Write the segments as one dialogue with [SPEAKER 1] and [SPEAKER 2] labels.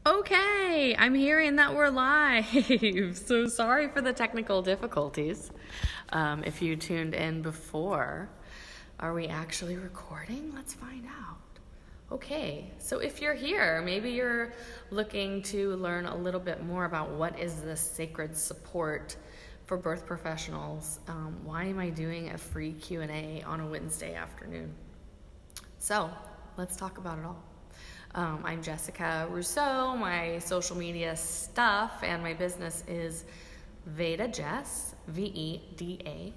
[SPEAKER 1] Okay, I'm hearing that we're live. So sorry for the technical difficulties. If you tuned in before, are we actually recording? Let's find out. Okay, so if you're here, maybe you're looking to learn a little bit more about what is this sacred support for birth professionals. Why am I doing a free Q&A on a Wednesday afternoon? So let's talk about it all. I'm Jessica Rousseau. My social media stuff and my business is Veda Jess, Veda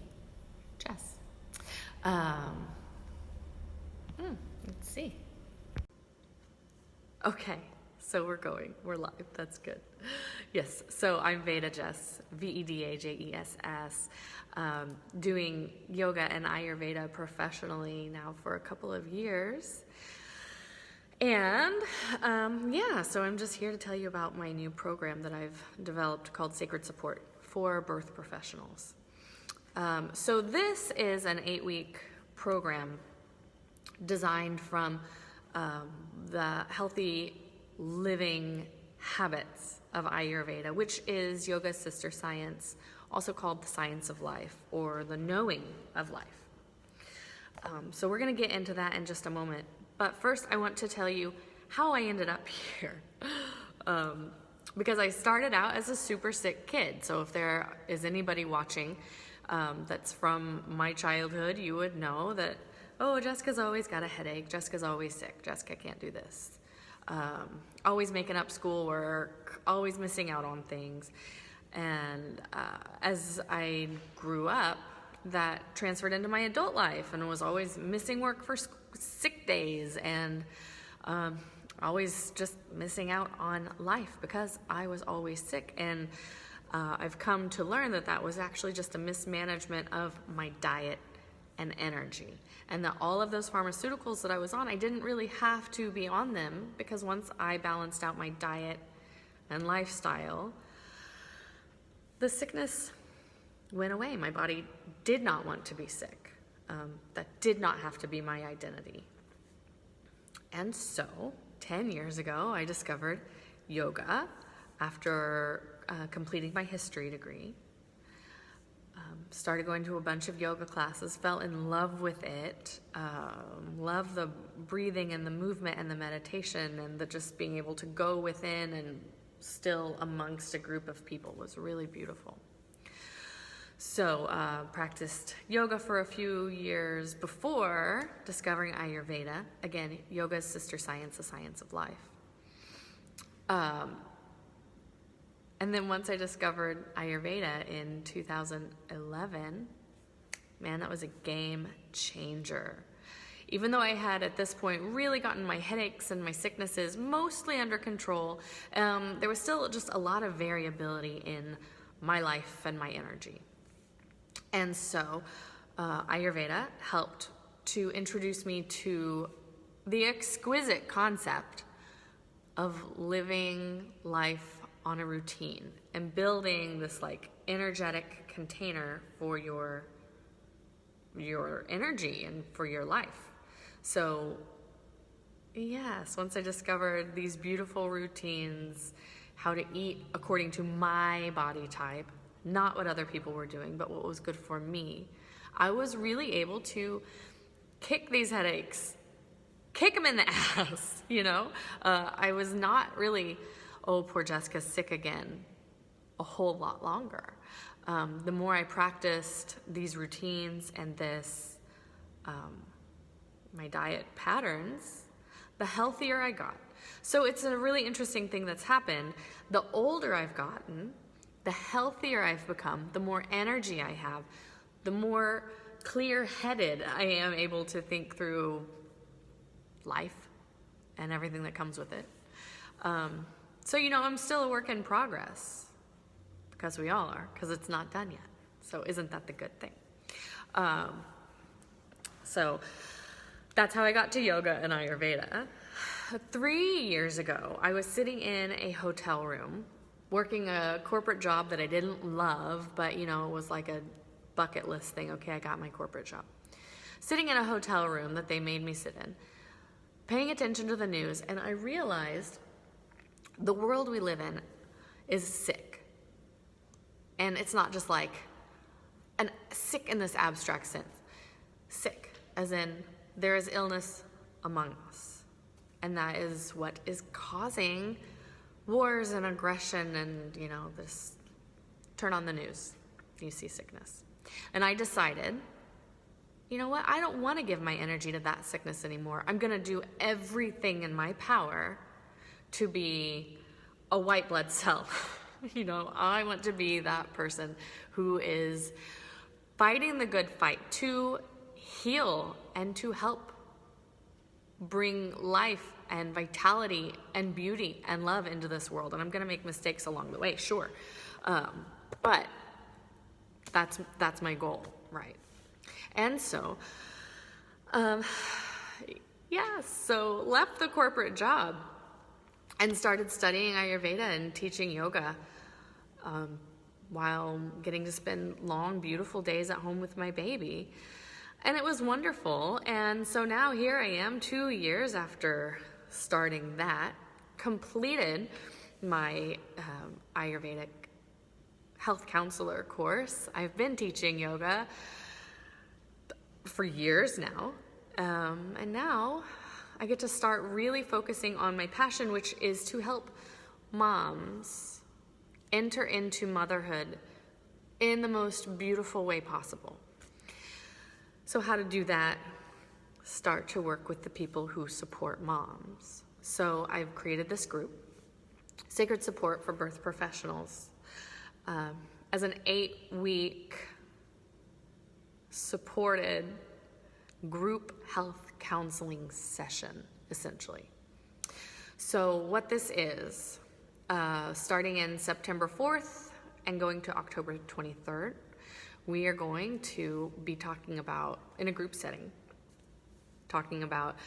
[SPEAKER 1] Jess. Let's see. Okay, so we're live. That's good. Yes, so I'm Veda Jess, Vedajess, doing yoga and Ayurveda professionally now for a couple of years. And so I'm just here to tell you about my new program that I've developed called Sacred Support for birth professionals. So this is an 8-week program designed from the healthy living habits of Ayurveda, which is yoga's sister science, also called the science of life or the knowing of life. So we're going to get into that in just a moment. But first, I want to tell you how I ended up here. Because I started out as a super sick kid. So if there is anybody watching that's from my childhood, you would know that, oh, Jessica's always got a headache. Jessica's always sick. Jessica can't do this. Always making up schoolwork, always missing out on things. And as I grew up, that transferred into my adult life and was always missing work for sick days and always just missing out on life because I was always sick. And I've come to learn that that was actually just a mismanagement of my diet and energy, and that all of those pharmaceuticals that I was on, I didn't really have to be on them, because once I balanced out my diet and lifestyle, the sickness went away. My body did not want to be sick. That did not have to be my identity. And so 10 years ago, I discovered yoga after completing my history degree. Started going to a bunch of yoga classes, fell in love with it, loved the breathing and the movement and the meditation and the just being able to go within and still amongst a group of people was really beautiful. So practiced yoga for a few years before discovering Ayurveda. Again, yoga's sister science, the science of life. And then once I discovered Ayurveda in 2011, man, that was a game changer. Even though I had at this point really gotten my headaches and my sicknesses mostly under control, there was still just a lot of variability in my life and my energy. And so Ayurveda helped to introduce me to the exquisite concept of living life on a routine and building this like energetic container for your energy and for your life. So yes, once I discovered these beautiful routines, how to eat according to my body type, not what other people were doing, but what was good for me, I was really able to kick these headaches, kick them in the ass, I was not really, oh, poor Jessica's sick again, a whole lot longer. The more I practiced these routines and my diet patterns, the healthier I got. So it's a really interesting thing that's happened. The older I've gotten, the healthier I've become, the more energy I have, the more clear-headed I am able to think through life and everything that comes with it. So, I'm still a work in progress, because we all are, because it's not done yet. So isn't that the good thing? So that's how I got to yoga and Ayurveda. 3 years ago, I was sitting in a hotel room, working a corporate job that I didn't love, but, it was like a bucket list thing. Okay, I got my corporate job. Sitting in a hotel room that they made me sit in, paying attention to the news, and I realized The world we live in is sick. And it's not just like sick in this abstract sense. Sick, as in there is illness among us. And that is what is causing wars and aggression and, this. Turn on the news, you see sickness. And I decided, you know what? I don't want to give my energy to that sickness anymore. I'm going to do everything in my power to be a white blood cell. I want to be that person who is fighting the good fight to heal and to help bring life and vitality and beauty and love into this world. And I'm going to make mistakes along the way, sure. But that's my goal, right? And so, so left the corporate job and started studying Ayurveda and teaching yoga, while getting to spend long, beautiful days at home with my baby. And it was wonderful. And so now here I am 2 years after starting that, completed my Ayurvedic health counselor course. I've been teaching yoga for years now. And now I get to start really focusing on my passion, which is to help moms enter into motherhood in the most beautiful way possible. So how to do that? Start to work with the people who support moms. So I've created this group, Sacred Support for Birth Professionals, as an 8-week supported group health counseling session, essentially. So what this is, starting in September 4th and going to October 23rd, we are going to be talking about, in a group setting, talking about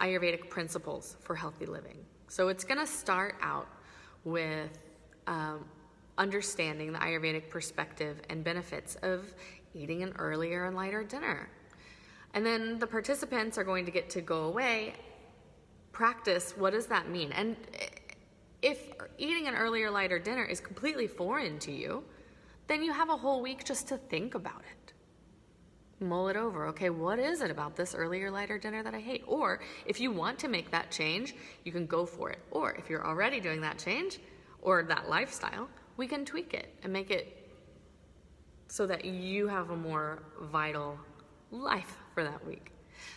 [SPEAKER 1] Ayurvedic principles for healthy living. So it's going to start out with understanding the Ayurvedic perspective and benefits of eating an earlier and lighter dinner. And then the participants are going to get to go away, practice what does that mean. And if eating an earlier, lighter dinner is completely foreign to you, then you have a whole week just to think about it. Mull it over. Okay, what is it about this earlier, lighter dinner that I hate? Or if you want to make that change, you can go for it. Or if you're already doing that change or that lifestyle, we can tweak it and make it so that you have a more vital life for that week.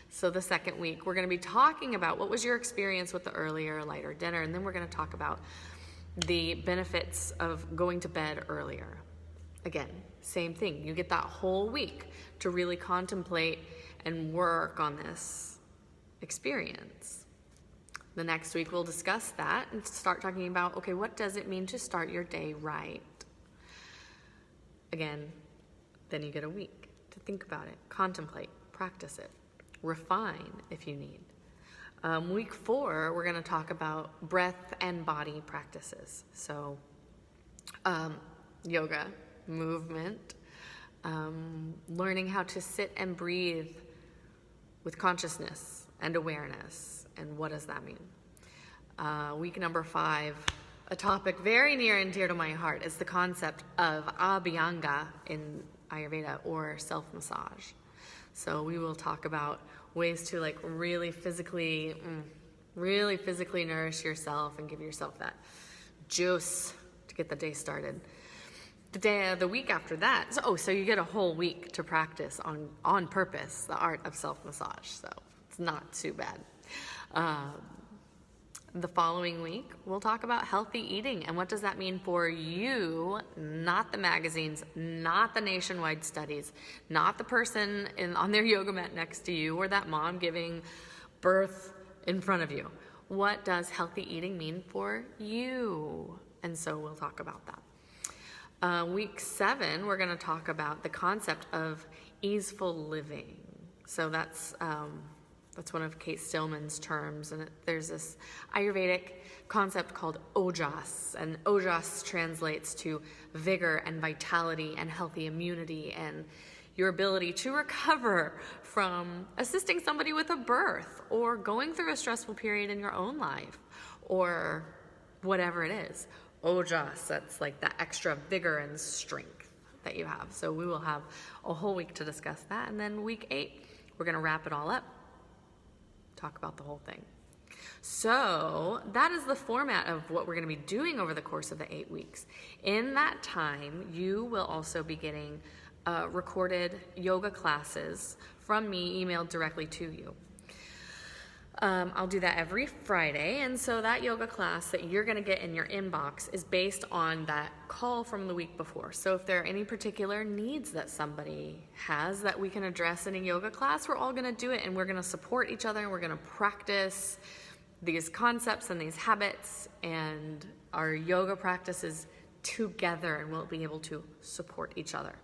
[SPEAKER 1] So the second week, we're going to be talking about what was your experience with the earlier, lighter dinner, and then we're going to talk about the benefits of going to bed earlier. Again, same thing. You get that whole week to really contemplate and work on this experience. The next week, we'll discuss that and start talking about, okay, what does it mean to start your day right? Again, then you get a week to think about it, contemplate, practice it, refine if you need. Week 4, we're going to talk about breath and body practices. So yoga, movement, learning how to sit and breathe with consciousness and awareness. And what does that mean? Week number 5, a topic very near and dear to my heart is the concept of abhyanga in Ayurveda, or self-massage. So we will talk about ways to really physically nourish yourself and give yourself that juice to get the day started. The week after that, so you get a whole week to practice on purpose the art of self-massage. So it's not too bad. The following week, we'll talk about healthy eating and what does that mean for you, not the magazines, not the nationwide studies, not the person on their yoga mat next to you or that mom giving birth in front of you. What does healthy eating mean for you? And so we'll talk about that. Week 7, we're going to talk about the concept of easeful living. So that's one of Kate Stillman's terms, and there's this Ayurvedic concept called ojas, and ojas translates to vigor and vitality and healthy immunity, and your ability to recover from assisting somebody with a birth or going through a stressful period in your own life or whatever it is. Ojas, that's like that extra vigor and strength that you have. So we will have a whole week to discuss that. And then week 8, we're going to wrap it all up, talk about the whole thing. So that is the format of what we're going to be doing over the course of the 8 weeks. In that time, you will also be getting recorded yoga classes from me emailed directly to you. I'll do that every Friday, and so that yoga class that you're going to get in your inbox is based on that call from the week before. So if there are any particular needs that somebody has that we can address in a yoga class, we're all going to do it, and we're going to support each other, and we're going to practice these concepts and these habits and our yoga practices together, and we'll be able to support each other.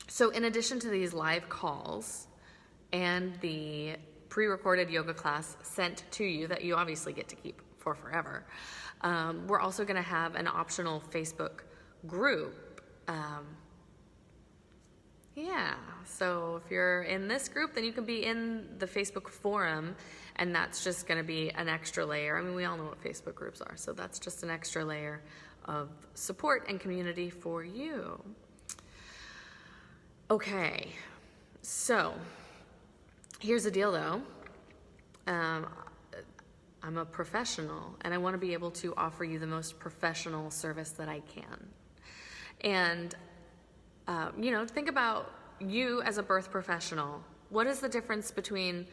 [SPEAKER 1] So in addition to these live calls and the pre-recorded yoga class sent to you that you obviously get to keep for forever, we're also going to have an optional Facebook group. So if you're in this group, then you can be in the Facebook forum, and that's just going to be an extra layer. I mean, we all know what Facebook groups are, so that's just an extra layer of support and community for you. Okay, so here's the deal though. I'm a professional, and I want to be able to offer you the most professional service that I can. And, think about you as a birth professional. What is the difference between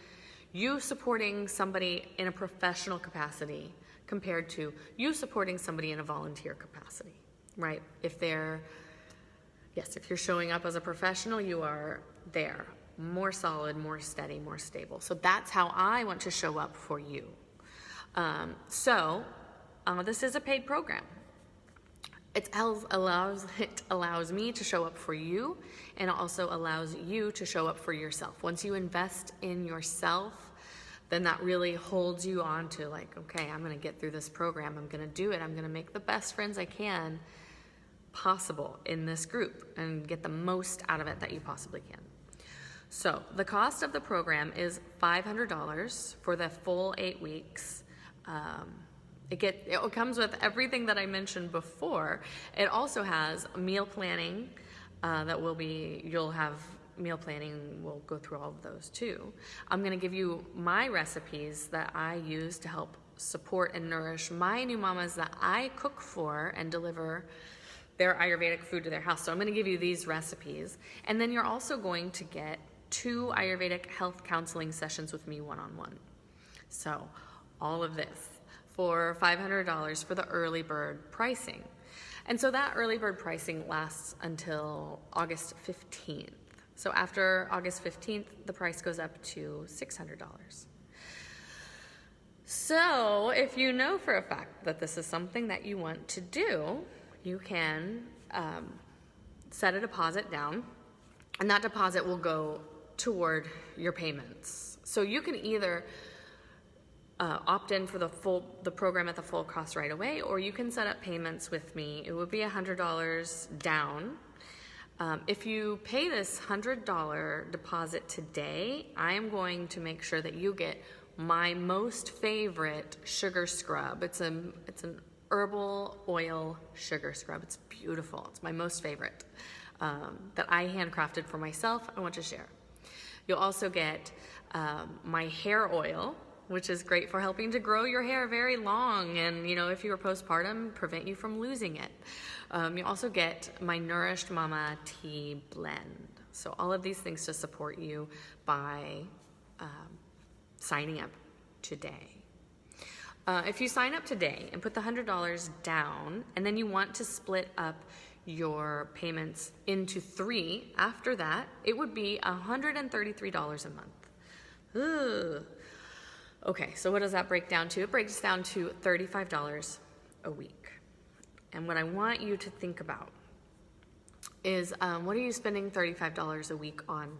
[SPEAKER 1] you supporting somebody in a professional capacity compared to you supporting somebody in a volunteer capacity, right? If you're showing up as a professional, you are there, more solid, more steady, more stable. So that's how I want to show up for you. This is a paid program. It allows me to show up for you, and it also allows you to show up for yourself. Once you invest in yourself, then that really holds you on to like, okay, I'm going to get through this program. I'm going to do it. I'm going to make the best friends I can possible in this group and get the most out of it that you possibly can. So the cost of the program is $500 for the full 8 weeks. It comes with everything that I mentioned before. It also has meal planning you'll have meal planning. We'll go through all of those too. I'm going to give you my recipes that I use to help support and nourish my new mamas that I cook for and deliver their Ayurvedic food to their house. So I'm going to give you these recipes. And then you're also going to get 2 Ayurvedic health counseling sessions with me one-on-one. So all of this for $500 for the early bird pricing. And so that early bird pricing lasts until August 15th. So after August 15th, the price goes up to $600. So if you know for a fact that this is something that you want to do, you can set a deposit down, and that deposit will go toward your payments. So you can either opt in for the program at the full cost right away, or you can set up payments with me. It would be $100 down. If you pay this $100 deposit today, I am going to make sure that you get my most favorite sugar scrub. It's an herbal oil sugar scrub. It's beautiful. It's my most favorite that I handcrafted for myself. I want to share. You'll also get my hair oil, which is great for helping to grow your hair very long, and if you are postpartum, prevent you from losing it. You also get my Nourished Mama tea blend. So all of these things to support you by signing up today. If you sign up today and put the $100 down, and then you want to split up your payments into 3 after that, it would be $133 a month. Ugh. Okay, so what does that break down to? It breaks down to $35 a week. And what I want you to think about is what are you spending $35 a week on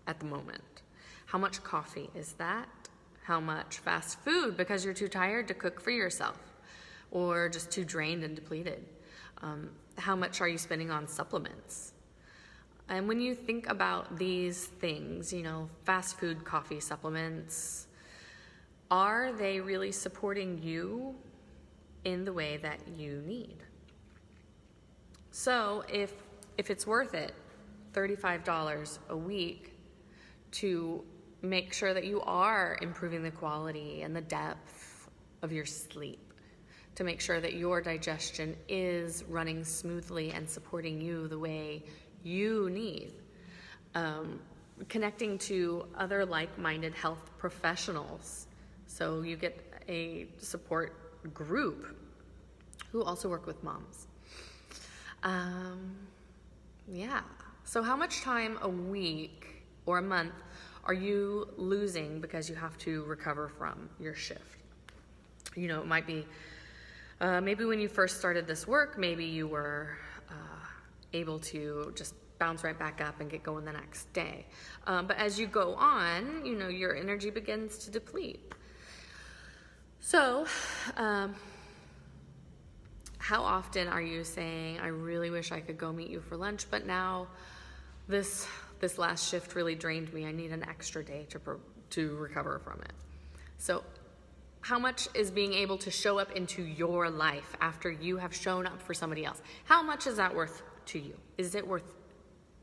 [SPEAKER 1] at the moment? How much coffee is that? How much fast food because you're too tired to cook for yourself or just too drained and depleted? How much are you spending on supplements? And when you think about these things, fast food, coffee, supplements, are they really supporting you in the way that you need? So if it's worth it, $35 a week, to make sure that you are improving the quality and the depth of your sleep, to make sure that your digestion is running smoothly and supporting you the way you need. Connecting to other like-minded health professionals. So you get a support group who also work with moms. So how much time a week or a month are you losing because you have to recover from your shift? It might be, maybe when you first started this work, maybe you were able to just bounce right back up and get going the next day. But as you go on, your energy begins to deplete. So, how often are you saying, I really wish I could go meet you for lunch, but now this last shift really drained me. I need an extra day to recover from it. So how much is being able to show up into your life after you have shown up for somebody else? How much is that worth to you? Is it worth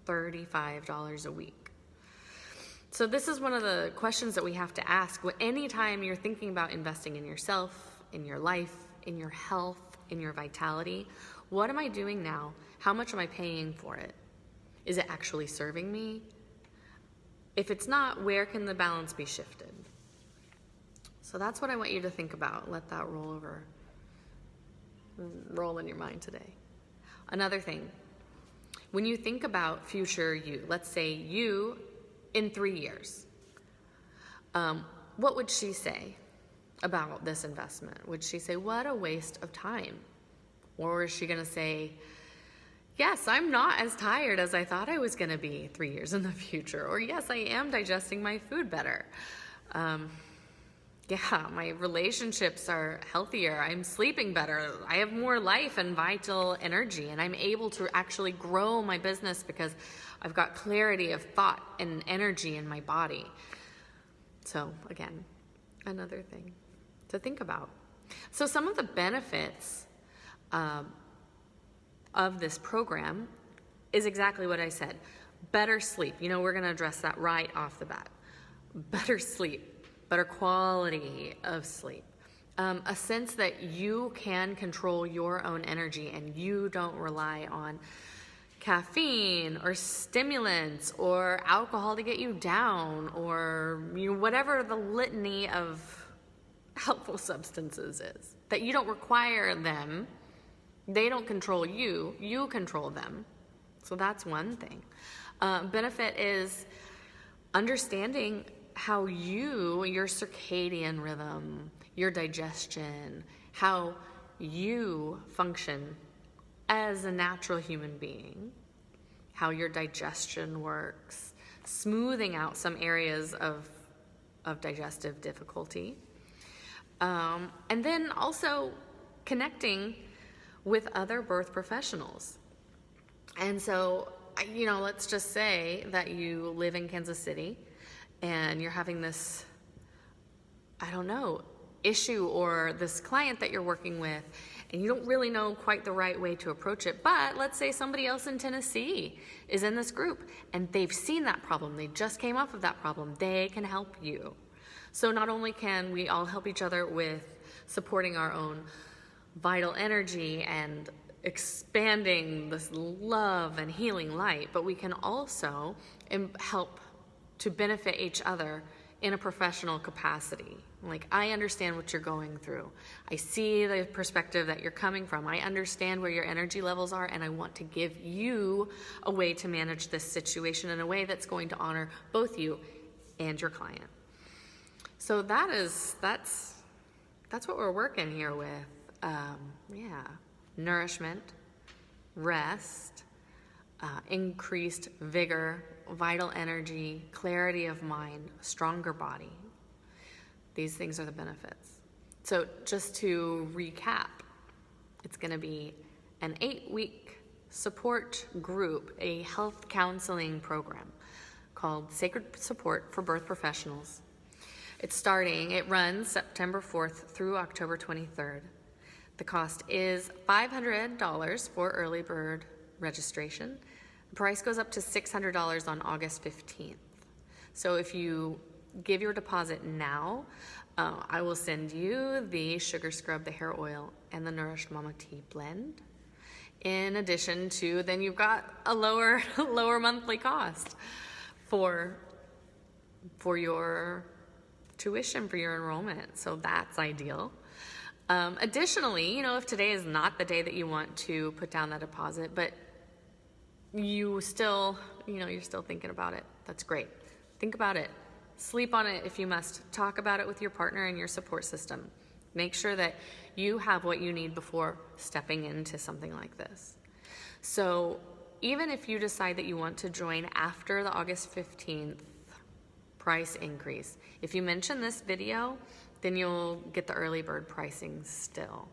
[SPEAKER 1] $35 a week? So this is one of the questions that we have to ask anytime you're thinking about investing in yourself, in your life, in your health, in your vitality. What am I doing now? How much am I paying for it? Is it actually serving me? If it's not, where can the balance be shifted? So that's what I want you to think about. Let that roll in your mind today. Another thing, when you think about future you, let's say you in 3 years, what would she say about this investment? Would she say, what a waste of time? Or is she going to say, yes, I'm not as tired as I thought I was going to be 3 years in the future. Or yes, I am digesting my food better. My relationships are healthier. I'm sleeping better. I have more life and vital energy, and I'm able to actually grow my business because I've got clarity of thought and energy in my body. So again, another thing to think about. So some of the benefits of this program is exactly what I said. Better sleep. We're going to address that right off the bat. Better sleep, better quality of sleep. A sense that you can control your own energy and you don't rely on caffeine or stimulants or alcohol to get you down or whatever the litany of helpful substances is. That you don't require them. They don't control you. You control them. So that's one thing. Benefit is understanding how your circadian rhythm, your digestion, how you function as a natural human being, how your digestion works, smoothing out some areas of digestive difficulty. And then also connecting with other birth professionals. And so, let's just say that you live in Kansas City and you're having this, issue or this client that you're working with, and you don't really know quite the right way to approach it. But let's say somebody else in Tennessee is in this group and they've seen that problem. They just came off of that problem. They can help you. So not only can we all help each other with supporting our own vital energy and expanding this love and healing light, but we can also help to benefit each other in a professional capacity. Like, I understand what you're going through. I see the perspective that you're coming from. I understand where your energy levels are, and I want to give you a way to manage this situation in a way that's going to honor both you and your client. So that's what we're working here with. Nourishment, rest, increased vigor, vital energy, clarity of mind, stronger body. These things are the benefits. So just to recap, it's going to be an 8-week support group, a health counseling program called Sacred Support for Birth Professionals. It runs September 4th through October 23rd. The cost is $500 for early bird registration. The price goes up to $600 on August 15th. So if you give your deposit now, I will send you the sugar scrub, the hair oil, and the Nourished Mama Tea blend. In addition to, then you've got a lower monthly cost for your tuition, for your enrollment. So that's ideal. Additionally, if today is not the day that you want to put down that deposit, but you still, you're still thinking about it, that's great. Think about it. Sleep on it if you must. Talk about it with your partner and your support system. Make sure that you have what you need before stepping into something like this. So even if you decide that you want to join after the August 15th price increase, if you mention this video, then you'll get the early bird pricing still.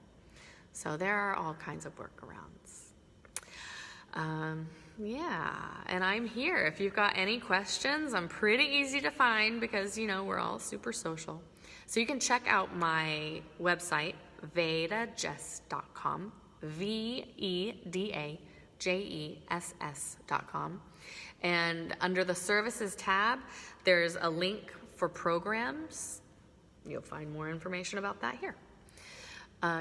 [SPEAKER 1] So there are all kinds of workarounds. And I'm here. If you've got any questions, I'm pretty easy to find because, we're all super social. So you can check out my website, vedajess.com, vedajess.com. And under the services tab, there's a link for programs. You'll find more information about that here.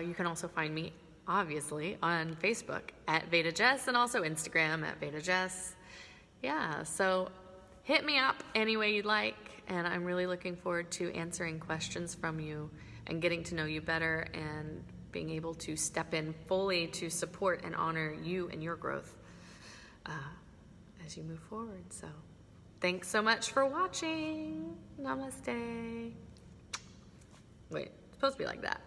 [SPEAKER 1] You can also find me, obviously, on Facebook at VedaJess and also Instagram at VedaJess. Yeah, so hit me up any way you'd like, and I'm really looking forward to answering questions from you and getting to know you better and being able to step in fully to support and honor you and your growth as you move forward. So thanks so much for watching. Namaste. Wait, it's supposed to be like that.